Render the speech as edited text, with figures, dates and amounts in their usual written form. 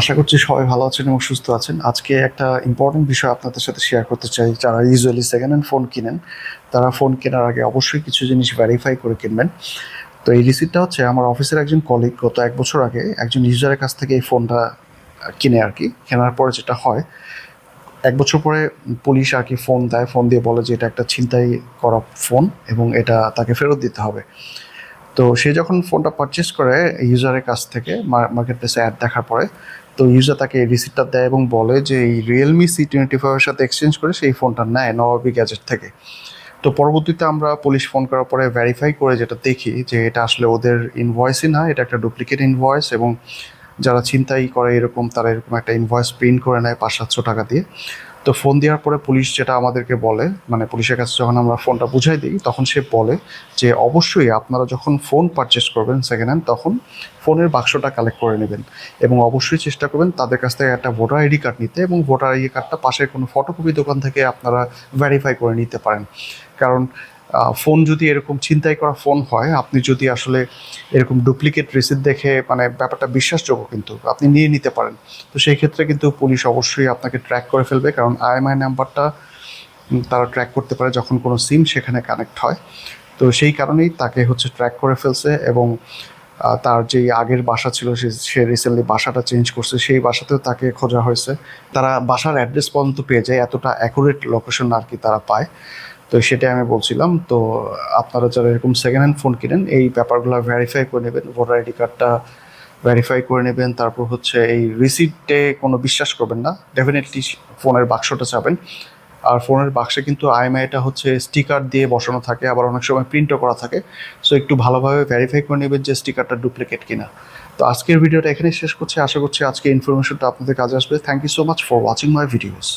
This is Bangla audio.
আশা করছি সবাই ভালো আছেন এবং সুস্থ আছেন। আজকে একটা ইম্পর্টেন্ট বিষয় আপনাদের সাথে শেয়ার করতে চাই। যারা ইউজুয়ালি সেকেন্ড হ্যান্ড ফোন কিনেন, তারা ফোন কেনার আগে অবশ্যই কিছু জিনিস ভেরিফাই করে কিনবেন। তো এই রিসিপ্টটা হচ্ছে আমার অফিসের একজন কলিগ গত ১ বছর আগে একজন ইউজারের কাছ থেকে এই ফোনটা কিনে আরকি। কেনার পরে যেটা হয়, ১ বছর পরে পুলিশ আরকি ফোন দেয়। ফোন দিয়ে বলে যে এটা একটা ছিনতাই করা ফোন এবং এটা তাকে ফেরত দিতে হবে। তো সে যখন ফোনটা পারচেজ করে ইউজারের কাছ থেকে মার্কেট প্লেসে অ্যাড দেখার পরে, তো ইউজার তাকে এই রিসিপ্টটা দেয় এবং বলে যে এই রিয়েলমি C25 এর সাথে এক্সচেঞ্জ করে সেই ফোনটা নেয় নবাবী গ্যাজেট থেকে। তো পরবর্তীতে আমরা পুলিশ ফোন করার পরে ভেরিফাই করে যেটা দেখি যে এটা আসলে ওদের ইনভয়েসই না, এটা একটা ডুপ্লিকেট ইনভয়েস এবং যারা ছিনতাই করে এরকম তারা এরকম একটা ইনভয়েস প্রিন্ট করে নেয় ৫০০-৭০০ টাকা দিয়ে। তো ফোন দেওয়ার পরে পুলিশ যেটা আমাদেরকে বলে, মানে পুলিশের কাছে যখন আমরা ফোনটা বুঝাই দিই, তখন সে বলে যে অবশ্যই আপনারা যখন ফোন পারচেস করবেন সেকেন্ড হ্যান্ড, তখন ফোনের বাক্সটা কালেক্ট করে নেবেন এবং অবশ্যই চেষ্টা করবেন তাদের কাছ থেকে একটা ভোটার আইডি কার্ড নিতে, এবং ভোটার আইডি কার্ডটা পাশের কোনো ফটোকপি দোকান থেকে আপনারা ভেরিফাই করে নিতে পারেন। কারণ ফোন যদি এরকম ছিনতাই করা ফোন হয়, আপনি যদি আসলে এরকম ডুপ্লিকেট রিসিপ্ট দেখে, মানে ব্যাপারটা বিশ্বাসযোগ্য কিন্তু আপনি নিয়ে নিতে পারেন। তো সেই ক্ষেত্রে কিন্তু পুলিশ অবশ্যই আপনাকে ট্র্যাক করে ফেলবে, কারণ IMEI নাম্বারটা তারা ট্র্যাক করতে পারে যখন কোনো সিম সেখানে কানেক্ট হয়। তো সেই কারণেই তাকে হচ্ছে ট্র্যাক করে ফেলছে এবং তার যেই আগের বাসা ছিল সে রিসেন্টলি বাসাটা চেঞ্জ করছে, সেই বাসাতেও তাকে খোঁজা হয়েছে। তারা বাসার অ্যাড্রেস পর্যন্ত পেয়ে যায়, এতটা অ্যাকুরেট লোকেশন আর কি তারা পায়। তো সেটাই আমি বলছিলাম। তো আপনারা যারা এরকম সেকেন্ড হ্যান্ড ফোন কিনেন, এই ব্যাপারগুলো ভেরিফাই করে নেবেন, ভোটার আইডি কার্ডটা ভেরিফাই করে নেবেন। তারপর হচ্ছে এই রিসিপ্টে কোনো বিশ্বাস করবেন না, ডেফিনেটলি ফোনের বাক্সটা চাবেন। আর ফোনের বাক্সে কিন্তু IMEIটা হচ্ছে স্টিকার দিয়ে বসানো থাকে, আবার অনেক সময় প্রিন্টও করা থাকে। সো একটু ভালোভাবে ভেরিফাই করে নেবেন যে স্টিকারটা ডুপ্লিকেট কিনা। তো আজকের ভিডিওটা এখানেই শেষ করছি। আশা করছি আজকে ইনফরমেশনটা আপনাদের কাজে আসবে। Thank you so much for watching my videos.